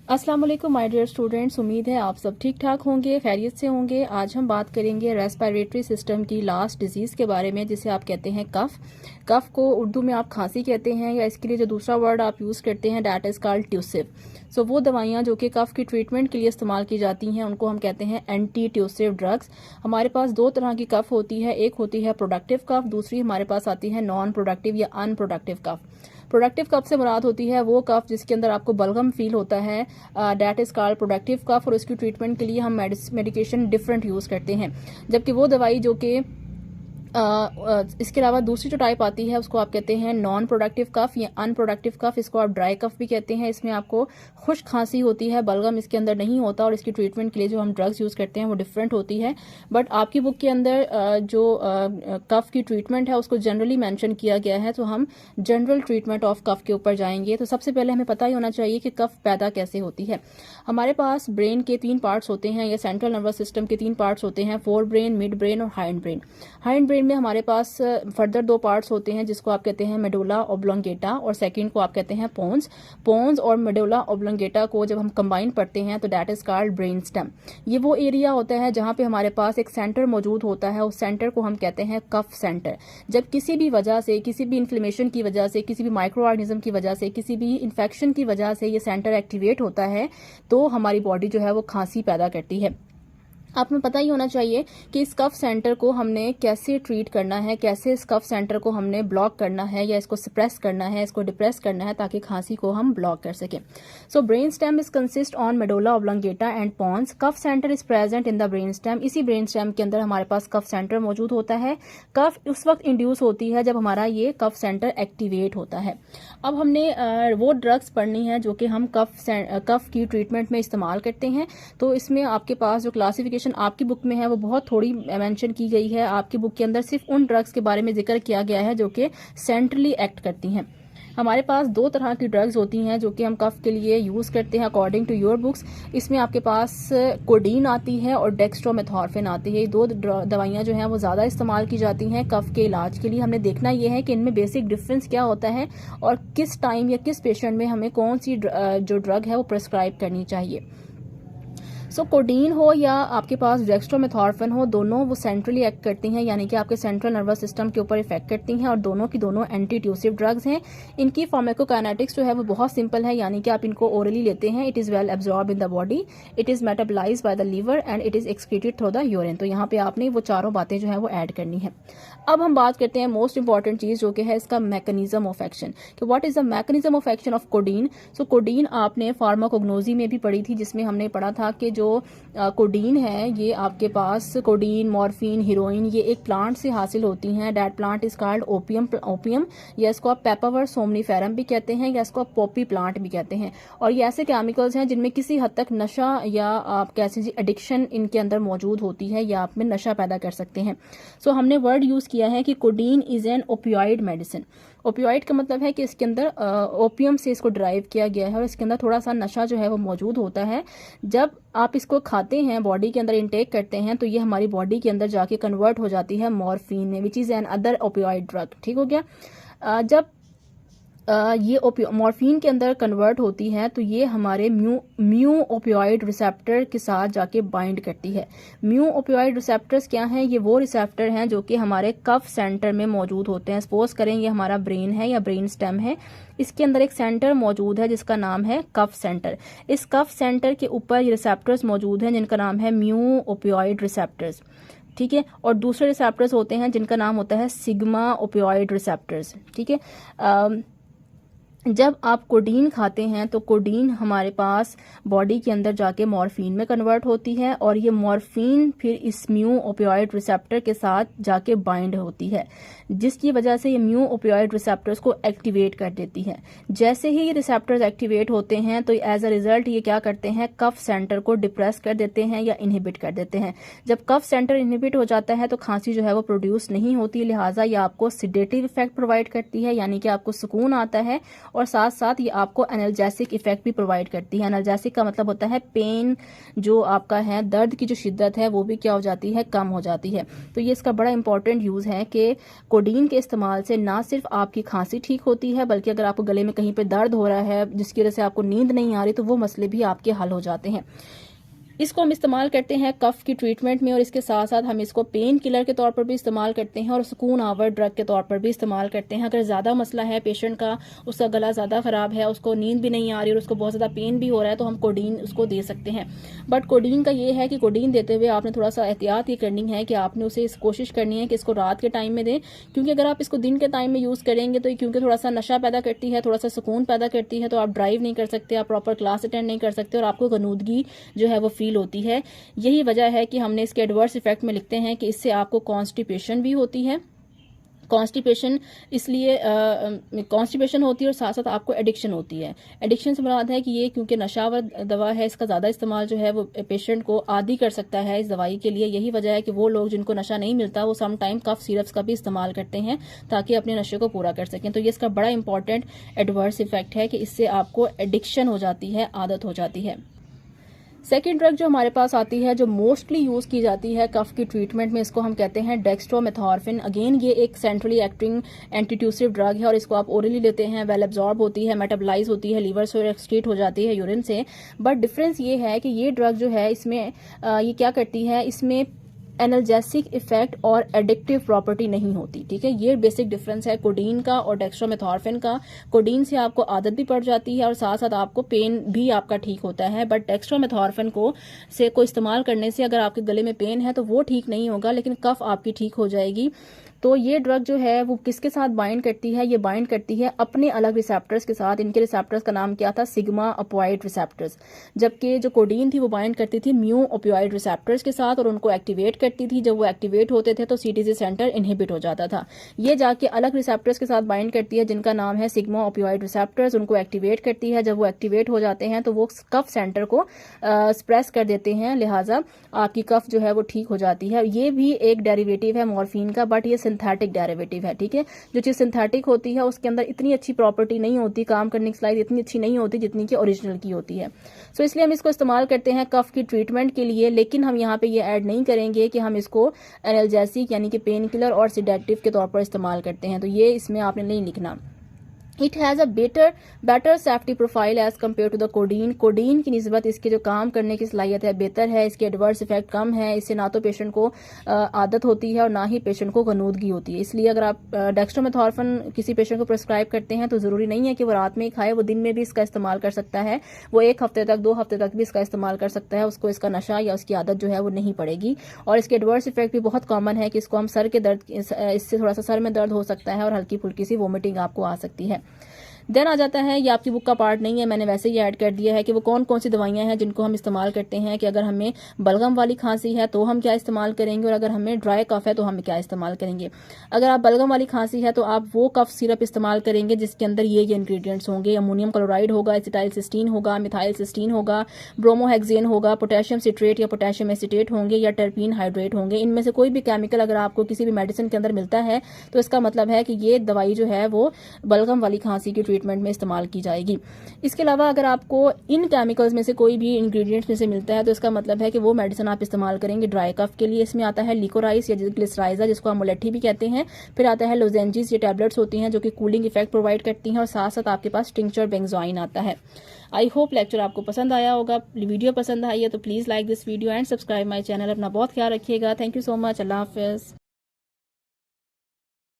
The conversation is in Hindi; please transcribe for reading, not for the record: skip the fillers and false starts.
अस्सलाम वालेकुम माय डियर स्टूडेंट्स, उम्मीद है आप सब ठीक ठाक होंगे, खैरियत से होंगे। आज हम बात करेंगे रेस्पिरेटरी सिस्टम की लास्ट डिजीज़ के बारे में, जिसे आप कहते हैं कफ। कफ को उर्दू में आप खांसी कहते हैं, या इसके लिए जो दूसरा वर्ड आप यूज़ करते हैं डैट इज़ कॉल्ड ट्यूसिव। सो वो दवाइयाँ जो कि कफ की ट्रीटमेंट के लिए इस्तेमाल की जाती हैं उनको हम कहते हैं एंटी ट्यूसिव ड्रग्स। हमारे पास दो तरह की कफ होती है, एक होती है प्रोडक्टिव कफ, दूसरी हमारे पास आती है नॉन प्रोडक्टिव या अनप्रोडक्टिव कफ। प्रोडक्टिव कफ से मुराद होती है वो कफ जिसके अंदर आपको बलगम फील होता है, that is called productive cough, और उसकी ट्रीटमेंट के लिए हम मेडिकेशन डिफरेंट यूज करते हैं। जबकि वो दवाई जो कि इसके अलावा दूसरी जो टाइप आती है उसको आप कहते हैं नॉन प्रोडक्टिव कफ या अनप्रोडक्टिव कफ। इसको आप ड्राई कफ भी कहते हैं। इसमें आपको खुश्क खांसी होती है, बलगम इसके अंदर नहीं होता, और इसकी ट्रीटमेंट के लिए जो हम ड्रग्स यूज़ करते हैं वो डिफरेंट होती है। बट आपकी बुक के अंदर जो कफ की ट्रीटमेंट है उसको जनरली मेंशन किया गया है, तो हम जनरल ट्रीटमेंट ऑफ कफ के ऊपर जाएंगे। तो सबसे पहले हमें पता ही होना चाहिए कि कफ पैदा कैसे होती है। हमारे पास ब्रेन के 3 पार्ट्स होते हैं, या सेंट्रल नर्वस सिस्टम के 3 पार्ट्स होते हैं, फोर ब्रेन, मिड ब्रेन और हाइंड ब्रेन। हाइंड ब्रेन में हमारे पास फर्दर 2 पार्ट्स होते हैं जिसको आप कहते हैं मेडुला ऑब्लोंगेटा, और सेकंड को आप कहते हैं पोन्स। पोन्स और मेडुला ऑब्लोंगेटा को जब हम कंबाइन पढ़ते हैं तो that is called brain stem. ये वो एरिया होता है जहां पे हमारे पास एक सेंटर मौजूद होता है, उस सेंटर को हम कहते हैं कफ सेंटर। जब किसी भी वजह से, किसी भी इन्फ्लेमेशन की वजह से, किसी भी माइक्रो ऑर्गेनिज्म की वजह से, किसी भी इन्फेक्शन की वजह से ये सेंटर एक्टिवेट होता है तो हमारी बॉडी जो है वो खांसी पैदा करती है। आप में पता ही होना चाहिए कि इस कफ सेंटर को हमने कैसे ट्रीट करना है, कैसे इस कफ सेंटर को हमने ब्लॉक करना है या इसको सप्रेस करना है, इसको डिप्रेस करना है, ताकि खांसी को हम ब्लॉक कर सकें। So brain stem is consist on medulla oblongata and pons. Cough center is present in the brain stem. इसी ब्रेन स्टेम के अंदर हमारे पास कफ सेंटर मौजूद होता है। कफ उस वक्त इंड्यूस होती है जब हमारा ये कफ सेंटर एक्टिवेट होता है। अब हमने वो ड्रग्स पढ़नी है जो कि हम कफ की ट्रीटमेंट में इस्तेमाल करते हैं। तो इसमें आपके पास जो क्लासिफिकेशन आपकी बुक में है वो बहुत थोड़ी मेंशन की गई है। आपकी बुक के अंदर सिर्फ उन ड्रग्स के बारे में जिक्र किया गया है जो कि सेंट्रली एक्ट करती हैं। हमारे पास 2 तरह की ड्रग्स होती हैं जो कि हम कफ के लिए यूज़ करते हैं अकॉर्डिंग टू योर बुक्स। इसमें आपके पास कोडीन आती है और डेक्स्ट्रोमेथॉर्फिन आती है। ये 2 दवाइयाँ जो हैं वो ज़्यादा इस्तेमाल की जाती हैं कफ के इलाज के लिए। हमने देखना ये है कि इनमें बेसिक डिफरेंस क्या होता है और किस टाइम या किस पेशेंट में हमें कौन सी जो ड्रग है वो प्रिस्क्राइब करनी चाहिए। सो कोडीन हो या आपके पास डेक्स्ट्रोमेथॉर्फिन हो, दोनों वो सेंट्रली एक्ट करती हैं, यानी कि आपके सेंट्रल नर्वस सिस्टम के ऊपर इफेक्ट करती हैं, और दोनों की दोनों एंटी ट्यूसिव ड्रग्स हैं। इनकी फार्माकोकाइनेटिक्स जो है वो बहुत सिंपल है, यानी कि आप इनको ओरली लेते हैं, it is well absorb in the body, it is metabolize by the liver and it is excreted through the urine. तो यहाँ पे आपने वो चारों बातें जो है वो ऐड करनी है। अब हम बात करते हैं मोस्ट इंपॉर्टेंट चीज़ जो कि है इसका मैकेनिज्म ऑफ एक्शन, कि what is the mechanism of action of codeine. So codeine आपने फार्माकोग्नोजी में भी पढ़ी थी, जिसमें हमने पढ़ा था कि जो कोडीन है ये आपके पास कोडीन, मॉर्फिन, हीरोइन ये एक प्लांट से हासिल होती हैं। That plant is called opium, या इसको आप पेपावर सोमनीफेरम भी कहते हैं, या इसको आप पॉपी प्लांट भी कहते हैं। और ये ऐसे केमिकल्स हैं जिनमें किसी हद तक नशा या आप कैसे जी एडिक्शन इनके अंदर मौजूद होती है, या आप में नशा पैदा कर सकते हैं। सो हमने वर्ड यूज किया है कि codeine is an opioid medicine. Opioid का मतलब है कि इसके अंदर ओपियम से इसको ड्राइव किया गया है, और इसके अंदर थोड़ा सा नशा जो है वो मौजूद होता है। जब आप इसको खाते हैं, बॉडी के अंदर इनटेक करते हैं, तो ये हमारी बॉडी के अंदर जाके कन्वर्ट हो जाती है मॉर्फिन में, which is an other opioid drug. ठीक हो गया। जब ये मॉर्फिन के अंदर कन्वर्ट होती है तो ये हमारे म्यू ओपियोइड रिसेप्टर के साथ जाके बाइंड करती है। म्यू ओपियोइड रिसेप्टर्स क्या हैं? ये वो रिसेप्टर हैं जो कि हमारे कफ सेंटर में मौजूद होते हैं। सपोज करें ये हमारा ब्रेन है या ब्रेन स्टेम है, इसके अंदर एक सेंटर मौजूद है जिसका नाम है कफ सेंटर। इस कफ सेंटर के ऊपर ये रिसेप्टर्स मौजूद हैं जिनका नाम है म्यू ओपियोइड रिसेप्टर्स। ठीक है, और दूसरे रिसेप्टर्स होते हैं जिनका नाम होता है सिग्मा ओपियोइड रिसेप्टर्स। ठीक है। जब आप कोडीन खाते हैं तो कोडीन हमारे पास बॉडी के अंदर जाके मॉर्फिन में कन्वर्ट होती है, और ये मॉर्फिन फिर इस म्यू ओपियोइड रिसेप्टर के साथ जाके बाइंड होती है, जिसकी वजह से ये म्यू ओपियोइड रिसेप्टर्स को एक्टिवेट कर देती है। जैसे ही ये रिसेप्टर्स एक्टिवेट होते हैं तो एज अ रिजल्ट ये क्या करते हैं, कफ सेंटर को डिप्रेस कर देते हैं या इनहिबिट कर देते हैं। जब कफ सेंटर इनहिबिट हो जाता है तो खांसी जो है वो प्रोड्यूस नहीं होती, लिहाजा ये आपको सिडेटिव इफेक्ट प्रोवाइड करती है, यानी कि आपको सुकून आता है और साथ साथ ये आपको एनाल्जेसिक इफेक्ट भी प्रोवाइड करती है। एनाल्जेसिक का मतलब होता है पेन जो आपका है, दर्द की जो शिद्दत है वो भी क्या हो जाती है, कम हो जाती है। तो ये इसका बड़ा इंपॉर्टेंट यूज़ है कि कोडीन के इस्तेमाल से ना सिर्फ आपकी खांसी ठीक होती है, बल्कि अगर आपको गले में कहीं पे दर्द हो रहा है जिसकी वजह से आपको नींद नहीं आ रही, तो वो मसले भी आपके हल हो जाते हैं। इसको हम इस्तेमाल करते हैं कफ की ट्रीटमेंट में, और इसके साथ साथ हम इसको पेन किलर के तौर पर भी इस्तेमाल करते हैं और सुकून आवर ड्रग के तौर पर भी इस्तेमाल करते हैं। अगर ज़्यादा मसला है पेशेंट का, उसका गला ज़्यादा ख़राब है, उसको नींद भी नहीं आ रही और उसको बहुत ज़्यादा पेन भी हो रहा है, तो हम कोडीन उसको दे सकते हैं। बट कोडीन का ये है कि कोडीन देते हुए आपने थोड़ा सा एहतियात ये करनी है कि आपने उसे इस कोशिश करनी है कि इसको रात के टाइम में दें, क्योंकि अगर आप इसको दिन के टाइम में यूज़ करेंगे तो क्योंकि थोड़ा सा नशा पैदा करती है, थोड़ा सा सुकून पैदा करती है, तो आप ड्राइव नहीं कर सकते, आप प्रॉपर क्लास अटेंड नहीं कर सकते और आपको गनूदगी जो है वो फील होती है। यही वजह है कि हमने इसके एडवर्स इफेक्ट में लिखते हैं कि इससे आपको कॉन्स्टिपेशन भी होती है। कॉन्स्टिपेशन इसलिए कॉन्स्टिपेशन होती है और साथ साथ आपको एडिक्शन होती है। एडिक्शन से मुराद है कि ये क्योंकि नशावर दवा है, इसका ज़्यादा इस्तेमाल जो है वो पेशेंट को आदी कर सकता है इस दवाई के लिए। यही वजह है कि वो लोग जिनको नशा नहीं मिलता वो सम टाइम कफ सिरप्स का भी इस्तेमाल करते हैं ताकि अपने नशे को पूरा कर सकें। तो ये इसका बड़ा इंपॉर्टेंट एडवर्स इफेक्ट है कि इससे आपको एडिक्शन हो जाती है, आदत हो जाती है। सेकेंड ड्रग जो हमारे पास आती है, जो मोस्टली यूज़ की जाती है कफ की ट्रीटमेंट में, इसको हम कहते हैं डेक्स्ट्रोमेथॉर्फिन। अगेन ये एक सेंट्रली एक्टिंग एंटीट्यूसिव ड्रग है और इसको आप ओरली लेते हैं, वेल एब्जॉर्ब होती है, मेटाबलाइज होती है, लीवर से एक्सक्रीट हो जाती है यूरिन से। बट डिफरेंस ये है कि ये ड्रग जो है इसमें ये क्या करती है, इसमें एनाल्जेसिक इफेक्ट और एडिक्टिव प्रॉपर्टी नहीं होती। ठीक है, ये बेसिक डिफरेंस है कोडीन का और डेक्स्ट्रोमेथॉर्फिन का। कोडीन से आपको आदत भी पड़ जाती है और साथ साथ आपको पेन भी आपका ठीक होता है, बट डेक्स्ट्रोमेथॉर्फिन को इस्तेमाल करने से अगर आपके गले में पेन है तो वो ठीक नहीं होगा, लेकिन कफ आपकी ठीक हो जाएगी। तो ये ड्रग जो है वो किसके साथ बाइंड करती है, ये बाइंड करती है अपने अलग रिसेप्टर्स के साथ। इनके रिसेप्टर्स का नाम क्या था, सिग्मा ऑपियोइड रिसेप्टर्स। जबकि जो कोडीन थी वो बाइंड करती थी म्यू ऑपियोइड रिसेप्टर्स के साथ और उनको एक्टिवेट करती थी। जब वो एक्टिवेट होते थे तो सीटीसी सेंटर इनहिबिट हो जाता था। ये जाके अलग रिसेप्टर्स के साथ बाइंड करती है जिनका नाम है सिग्मा ऑपियोइड रिसेप्टर्स, उनको एक्टिवेट करती है। जब वो एक्टिवेट हो जाते हैं तो वो कफ सेंटर को स्प्रेस कर देते हैं, लिहाजा आपकी कफ जो है वो ठीक हो जाती है। ये भी एक डेरिवेटिव है मॉर्फिन का, बट ये सिंथेटिक डेरिवेटिव है। ठीक है, जो चीज सिंथेटिक होती है उसके अंदर इतनी अच्छी प्रॉपर्टी नहीं होती, काम करने की स्लाइड इतनी अच्छी नहीं होती जितनी कि ओरिजिनल की होती है। सो इसलिए हम इसको इस्तेमाल करते हैं कफ की ट्रीटमेंट के लिए, लेकिन हम यहाँ पे ये ऐड नहीं करेंगे कि हम इसको एनाल्जेसिक यानी कि पेन किलर और सिडेटिव के तौर पर इस्तेमाल करते हैं। तो ये इसमें आपने नहीं लिखना। It has a better safety profile as compare to the codeine. Codeine की निस्बत इसके जो काम करने की सलाहियत है बेहतर है, इसके एडवर्स इफेक्ट कम है, इससे ना तो पेशेंट को आदत होती है और ना ही पेशेंट को गनूदगी होती है। इसलिए अगर आप डेक्स्ट्रोमेथॉर्फिन किसी पेशेंट को प्रिस्क्राइब करते हैं तो ज़रूरी नहीं है कि वो रात में ही खाए, वो दिन में भी इसका इस्तेमाल कर सकता है। वो 1 हफ्ते तक 2 हफ्ते तक भी इसका इस्तेमाल कर सकता है, उसको इसका नशा या उसकी आदत जो है वो नहीं पड़ेगी। और इसके एडवर्स इफेक्ट भी बहुत कॉमन है कि इसको हम सर के दर्द, इससे थोड़ा सा सर में दर्द हो सकता है और हल्की फुल्की सी वोमिटिंग आपको आ सकती है। देन आ जाता है, ये आपकी बुक का पार्ट नहीं है, मैंने वैसे ही ऐड कर दिया है कि वो कौन कौन सी दवाइयां हैं जिनको हम इस्तेमाल करते हैं कि अगर हमें बलगम वाली खांसी है तो हम क्या इस्तेमाल करेंगे और अगर हमें ड्राई कफ है तो हम क्या इस्तेमाल करेंगे। अगर आप बलगम वाली खांसी है तो आप वो कफ सिरप इस्तेमाल करेंगे जिसके अंदर ये इंग्रेडिएंट्स होंगे, अमोनियम क्लोराइड होगा, एसिटाइल सिस्टीन होगा, मिथाइल सिस्टीन होगा, ब्रोमोहेक्सेन होगा, पोटेशियम सिट्रेट या पोटेशियम एसिटेट होंगे या टर्पीन हाइड्रेट होंगे। इनमें से कोई भी केमिकल अगर आपको किसी भी मेडिसिन के अंदर मिलता है तो इसका मतलब है कि ये दवाई जो है वो बलगम वाली खांसी की ट्रीटमेंट में इस्तेमाल की जाएगी। इसके अलावा अगर आपको इन केमिकल्स में से कोई भी इंग्रेडिएंट्स में से मिलता है तो इसका मतलब है कि वो मेडिसिन आप इस्तेमाल करेंगे ड्राई कफ के लिए। इसमें आता है लिकोराइस या ग्लिसराइजा जिसको हम मुलेठी भी कहते हैं, फिर आता है लोजेंजिस, ये टैबलेट्स होती हैं जो कि कूलिंग इफेक्ट प्रोवाइड करती हैं, और साथ साथ आपके पास टिंक्चर बेंजोइन आता है। आई होप लेक्चर आपको पसंद आया होगा। वीडियो पसंद आई है तो please like this video and subscribe my channel. अपना बहुत ख्याल रखिएगा। Thank you so much. अल्लाह हाफिज़।